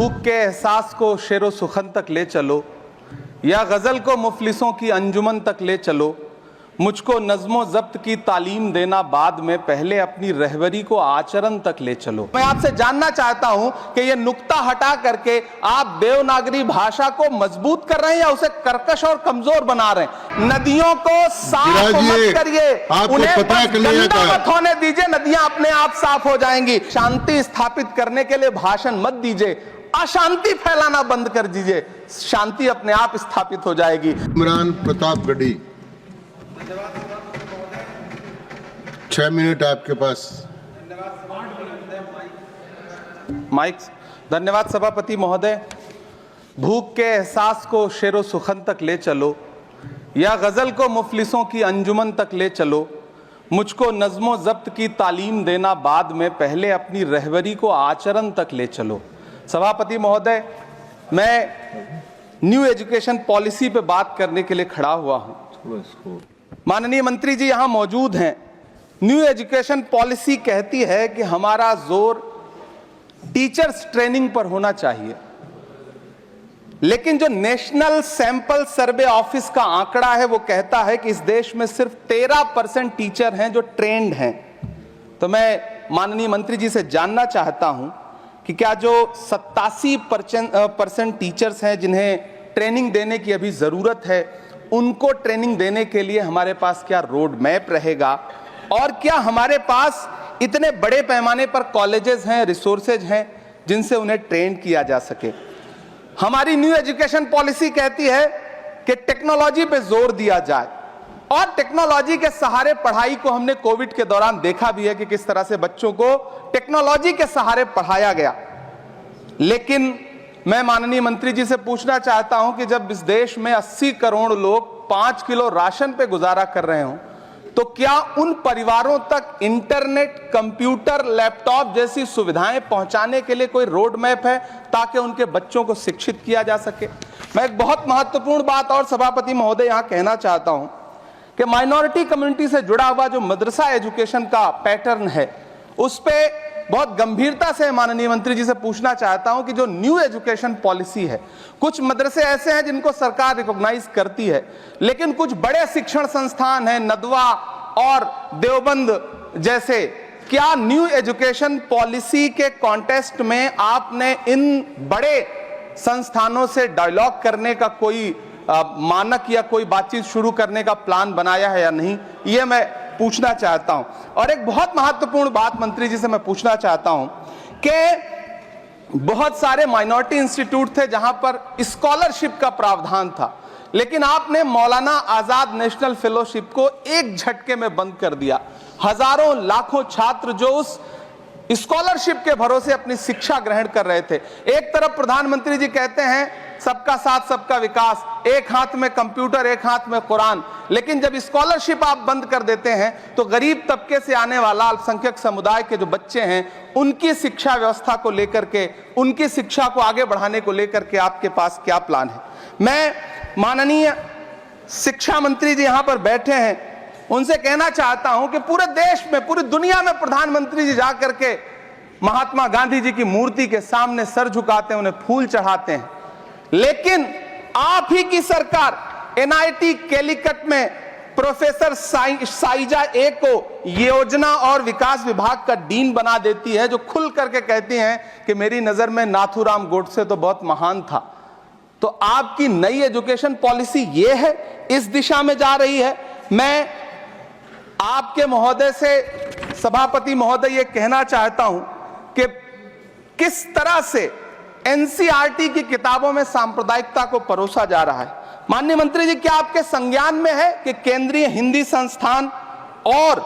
भूख के एहसास को शेरो सुखन तक ले चलो, या गज़ल को मुफलिसों की अंजुमन तक ले चलो। मुझको नज़्मो ज़ब्त की तालीम देना बाद में, पहले अपनी रहबरी को आचरण तक ले चलो। मैं आपसे जानना चाहता हूं कि ये नुक्ता हटा करके आप देवनागरी भाषा को मजबूत कर रहे हैं या उसे कर्कश और कमजोर बना रहे हैं। नदियों को साफ मत करिए, उन्हें गंदा मत होने दीजिए, नदियां अपने आप साफ हो जाएंगी। शांति स्थापित करने के लिए भाषण मत दीजिए, अशांति फैलाना बंद कर दीजिए, शांति अपने आप स्थापित हो जाएगी। इमरान प्रतापगढ़ी, 6 मिनट आपके पास। माइक। धन्यवाद सभापति महोदय। भूख के एहसास को शेरो सुखन तक ले चलो, या गजल को मुफलिसों की अंजुमन तक ले चलो। मुझको नज़्मो ज़ब्त की तालीम देना बाद में, पहले अपनी रहबरी को आचरण तक ले चलो। सभापति महोदय, मैं न्यू एजुकेशन पॉलिसी पे बात करने के लिए खड़ा हुआ हूं। माननीय मंत्री जी यहां मौजूद हैं। न्यू एजुकेशन पॉलिसी कहती है कि हमारा जोर टीचर्स ट्रेनिंग पर होना चाहिए, लेकिन जो नेशनल सैंपल सर्वे ऑफिस का आंकड़ा है वो कहता है कि इस देश में सिर्फ 13% टीचर हैं जो ट्रेंड हैं। तो मैं माननीय मंत्री जी से जानना चाहता हूं कि क्या जो 87% टीचर्स हैं जिन्हें ट्रेनिंग देने की अभी जरूरत है, उनको ट्रेनिंग देने के लिए हमारे पास क्या रोड मैप रहेगा, और क्या हमारे पास इतने बड़े पैमाने पर कॉलेजेस हैं, रिसोर्सेज हैं जिनसे उन्हें ट्रेन किया जा सके। हमारी न्यू एजुकेशन पॉलिसी कहती है कि टेक्नोलॉजी पे जोर दिया जाए, और टेक्नोलॉजी के सहारे पढ़ाई को हमने कोविड के दौरान देखा भी है कि किस तरह से बच्चों को टेक्नोलॉजी के सहारे पढ़ाया गया। लेकिन मैं माननीय मंत्री जी से पूछना चाहता हूं कि जब इस देश में 80 करोड़ लोग 5 किलो राशन पे गुजारा कर रहे हों, तो क्या उन परिवारों तक इंटरनेट, कंप्यूटर, लैपटॉप जैसी सुविधाएं पहुंचाने के लिए कोई रोड मैप है ताकि उनके बच्चों को शिक्षित किया जा सके? मैं एक बहुत महत्वपूर्ण बात और सभापति महोदय यहां कहना चाहता हूं कि माइनॉरिटी कम्युनिटी से जुड़ा हुआ जो मदरसा एजुकेशन का पैटर्न है, उस पे बहुत गंभीरता से माननीय मंत्री जी से पूछना चाहता हूं कि जो न्यू एजुकेशन पॉलिसी है, कुछ मदरसे ऐसे हैं जिनको सरकार रिकॉग्नाइज करती है, लेकिन कुछ बड़े शिक्षण संस्थान हैं, नदवा और देवबंद जैसे, क्या न्यू एजुकेशन पॉलिसी के कॉन्टेस्ट में आपने इन बड़े संस्थानों से डायलॉग करने का कोई मानक या कोई बातचीत शुरू करने का प्लान बनाया है या नहीं, ये मैं पूछना चाहता हूं। और एक बहुत महत्वपूर्ण बात मंत्री जी से मैं पूछना चाहता हूं कि बहुत सारे माइनॉरिटी इंस्टीट्यूट थे जहां पर स्कॉलरशिप का प्रावधान था, लेकिन आपने मौलाना आजाद नेशनल फेलोशिप को एक झटके में बंद कर दिया। हजारों लाखों छात्र जो उस स्कॉलरशिप के भरोसे अपनी शिक्षा ग्रहण कर रहे थे। एक तरफ प्रधानमंत्री जी कहते हैं सबका साथ सबका विकास, एक हाथ में कंप्यूटर एक हाथ में कुरान, लेकिन जब स्कॉलरशिप आप बंद कर देते हैं तो गरीब तबके से आने वाला अल्पसंख्यक समुदाय के जो बच्चे हैं, उनकी शिक्षा व्यवस्था को लेकर के, उनकी शिक्षा को आगे बढ़ाने को लेकर के आपके पास क्या प्लान है? मैं माननीय शिक्षा मंत्री जी यहां पर बैठे हैं, उनसे कहना चाहता हूं कि पूरे देश में, पूरी दुनिया में प्रधानमंत्री जी जाकर के महात्मा गांधी जी की मूर्ति के सामने सर झुकाते हैं, उन्हें फूल चढ़ाते हैं, लेकिन आप ही की सरकार एनआईटी कैलीकट में प्रोफेसर साइजा ए को योजना और विकास विभाग का डीन बना देती है, जो खुल करके कहती हैं कि मेरी नजर में नाथूराम गोडसे तो बहुत महान था। तो आपकी नई एजुकेशन पॉलिसी ये है, इस दिशा में जा रही है। मैं आपके महोदय से, सभापति महोदय, ये कहना चाहता हूं कि किस तरह से एनसीईआरटी की किताबों में सांप्रदायिकता को परोसा जा रहा है। माननीय मंत्री जी, क्या आपके संज्ञान में है कि केंद्रीय हिंदी संस्थान और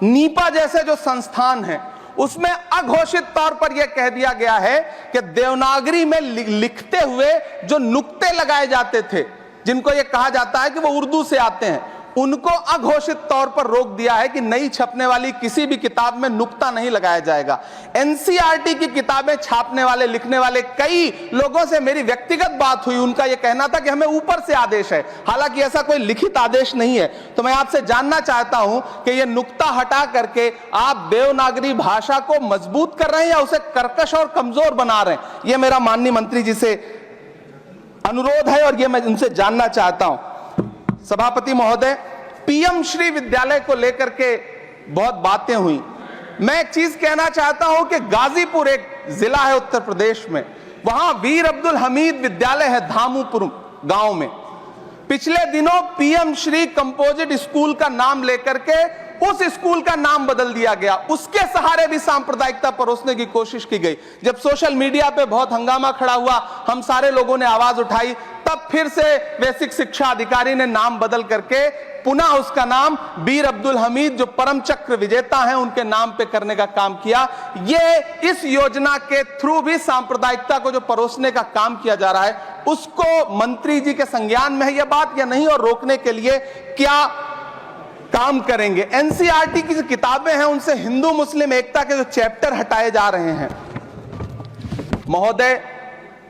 नीपा जैसे जो संस्थान हैं, उसमें अघोषित तौर पर यह कह दिया गया है कि देवनागरी में लिखते हुए जो नुक्ते लगाए जाते थे, जिनको यह कहा जाता है कि वो उर्दू से आते हैं, उनको अघोषित तौर पर रोक दिया है कि नई छपने वाली किसी भी किताब में नुक्ता नहीं लगाया जाएगा। एनसीईआरटी की किताबें छापने वाले, लिखने वाले कई लोगों से मेरी व्यक्तिगत बात हुई। उनका यह कहना था कि हमें ऊपर से आदेश है, हालांकि ऐसा कोई लिखित आदेश नहीं है। तो मैं आपसे जानना चाहता हूं कि यह नुक्ता हटा करके आप देवनागरी भाषा को मजबूत कर रहे हैं या उसे कर्कश और कमजोर बना रहे हैं? यह मेरा माननीय मंत्री जी से अनुरोध है और यह मैं उनसे जानना चाहता हूं। सभापति महोदय, पीएम श्री विद्यालय को लेकर के बहुत बातें हुई। मैं एक चीज कहना चाहता हूं कि गाजीपुर एक जिला है उत्तर प्रदेश में, वहां वीर अब्दुल हमीद विद्यालय है धामूपुर गांव में। पिछले दिनों पीएम श्री कंपोजिट स्कूल का नाम लेकर के उस स्कूल का नाम बदल दिया गया। उसके सहारे भी सांप्रदायिकता परोसने की कोशिश की गई। जब सोशल मीडिया पे बहुत हंगामा खड़ा हुआ, हम सारे लोगों ने आवाज उठाई, तब फिर से बेसिक शिक्षा अधिकारी ने नाम बदल करके पुनः उसका नाम वीर अब्दुल हमीद, जो परम चक्र विजेता हैं, उनके नाम पे करने का काम किया। ये इस योजना के थ्रू भी सांप्रदायिकता को जो परोसने का काम किया जा रहा है, उसको मंत्री जी के संज्ञान में है यह बात या नहीं, और रोकने के लिए क्या काम करेंगे? एनसीईआरटी की जो किताबें हैं उनसे हिंदू मुस्लिम एकता के जो चैप्टर हटाए जा रहे हैं। महोदय,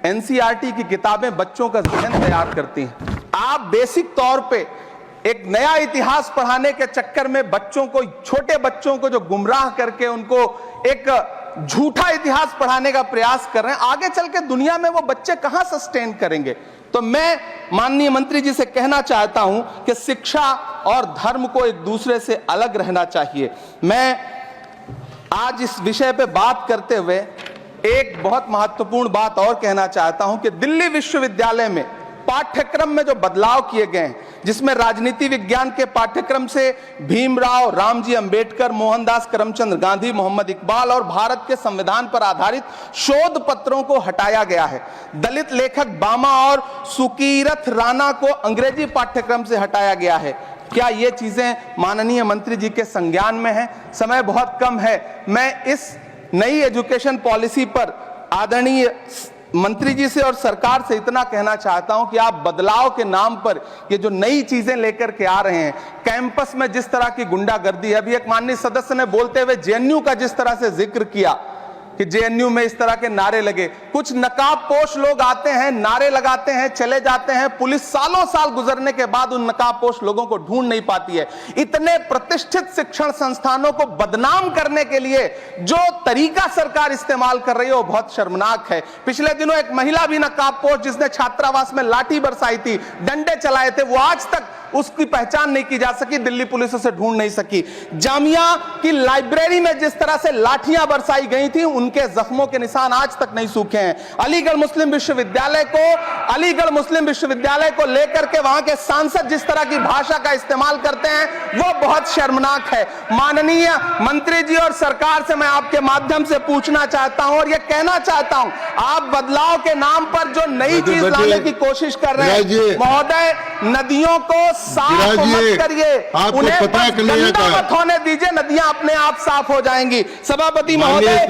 एनसीईआरटी की किताबें बच्चों का ज़हन तैयार करती हैं। आप बेसिक तौर पे एक नया इतिहास पढ़ाने के चक्कर में बच्चों को, छोटे बच्चों को जो गुमराह करके उनको एक झूठा इतिहास पढ़ाने का प्रयास कर रहे हैं, आगे चल के दुनिया में वो बच्चे कहां सस्टेन करेंगे? तो मैं माननीय मंत्री जी से कहना चाहता हूं कि शिक्षा और धर्म को एक दूसरे से अलग रहना चाहिए। मैं आज इस विषय पे बात करते हुए एक बहुत महत्वपूर्ण बात और कहना चाहता हूं कि दिल्ली विश्वविद्यालय में पाठ्यक्रम में जो बदलाव किए गए हैं, जिसमें राजनीति विज्ञान के पाठ्यक्रम से भीमराव, रामजी अंबेडकर, मोहनदास करमचंद गांधी, मोहम्मद इकबाल और भारत के संविधान पर आधारित शोध पत्रों को हटाया गया है। दलित लेखक बामा और सुकीरथ राणा को अंग्रेजी पाठ्यक्रम से हटाया गया है। क्या ये चीजें माननीय मंत्री जी के संज्ञान में है? समय बहुत कम है। मैं इस नई एजुकेशन पॉलिसी पर आदरणीय मंत्री जी से और सरकार से इतना कहना चाहता हूं कि आप बदलाव के नाम पर ये जो नई चीजें लेकर के आ रहे हैं, कैंपस में जिस तरह की गुंडागर्दी है, अभी एक माननीय सदस्य ने बोलते हुए जेएनयू का जिस तरह से जिक्र किया कि जेएनयू में इस तरह के नारे लगे, कुछ नकाबपोश लोग आते हैं, नारे लगाते हैं, चले जाते हैं, पुलिस सालों साल गुजरने के बाद उन नकाबपोश लोगों को ढूंढ नहीं पाती है। इतने प्रतिष्ठित शिक्षण संस्थानों को बदनाम करने के लिए जो तरीका सरकार इस्तेमाल कर रही है वो बहुत शर्मनाक है। पिछले दिनों एक महिला भी नकाबपोश, जिसने छात्रावास में लाठी बरसाई थी, डंडे चलाए थे, वो आज तक उसकी पहचान नहीं की जा सकी, दिल्ली पुलिस उसे ढूंढ नहीं सकी। जामिया की लाइब्रेरी में जिस तरह से लाठियां बरसाई गई थी, उनके जख्मों के निशान आज तक नहीं सूखे हैं। अलीगढ़ मुस्लिम विश्वविद्यालय को लेकर के वहां के सांसद जिस तरह की भाषा का इस्तेमाल करते हैं, वो बहुत शर्मनाक है। माननीय मंत्री जी और सरकार से मैं आपके माध्यम से पूछना चाहता हूं और यह कहना चाहता हूं, आप बदलाव के नाम पर जो नई चीज लाने की कोशिश कर रहे हैं, महोदय, नदियों को साफ मत करिए, उन्हें गंदा मत होने दीजिए, नदियां अपने आप साफ हो जाएंगी। सभापति महोदय,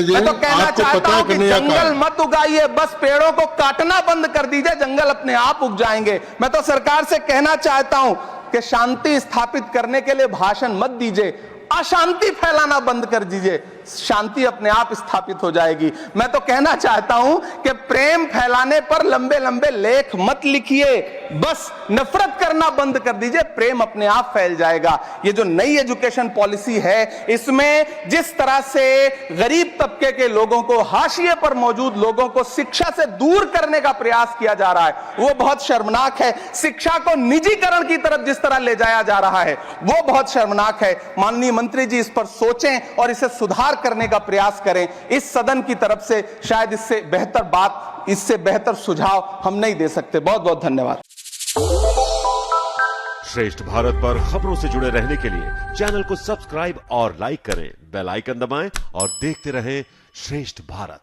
मैं तो कहना चाहता हूं कि जंगल मत उगाइए, बस पेड़ों को काटना बंद कर दीजिए, जंगल अपने आप उग जाएंगे। मैं तो सरकार से कहना चाहता हूं कि शांति स्थापित करने के लिए भाषण मत दीजिए, अशांति फैलाना बंद कर दीजिए, शांति अपने आप स्थापित हो जाएगी। मैं तो कहना चाहता हूं कि प्रेम फैलाने पर लंबे लंबे लेख मत लिखिए, बस नफरत करना बंद कर दीजिए, प्रेम अपने आप फैल जाएगा। ये जो नई एजुकेशन पॉलिसी है, इसमें जिस तरह से गरीब तबके के लोगों को, हाशिए पर मौजूद लोगों को शिक्षा से दूर करने का प्रयास किया जा रहा है, वो बहुत शर्मनाक है। शिक्षा को निजीकरण की तरफ जिस तरह ले जाया जा रहा है, वो बहुत शर्मनाक है। माननीय मंत्री जी इस पर सोचें और इसे सुधार करने का प्रयास करें। इस सदन की तरफ से शायद इससे बेहतर बात, इससे बेहतर सुझाव हम नहीं दे सकते। बहुत बहुत धन्यवाद। श्रेष्ठ भारत पर खबरों से जुड़े रहने के लिए चैनल को सब्सक्राइब और लाइक करें, बेल आइकन दबाएं और देखते रहें श्रेष्ठ भारत।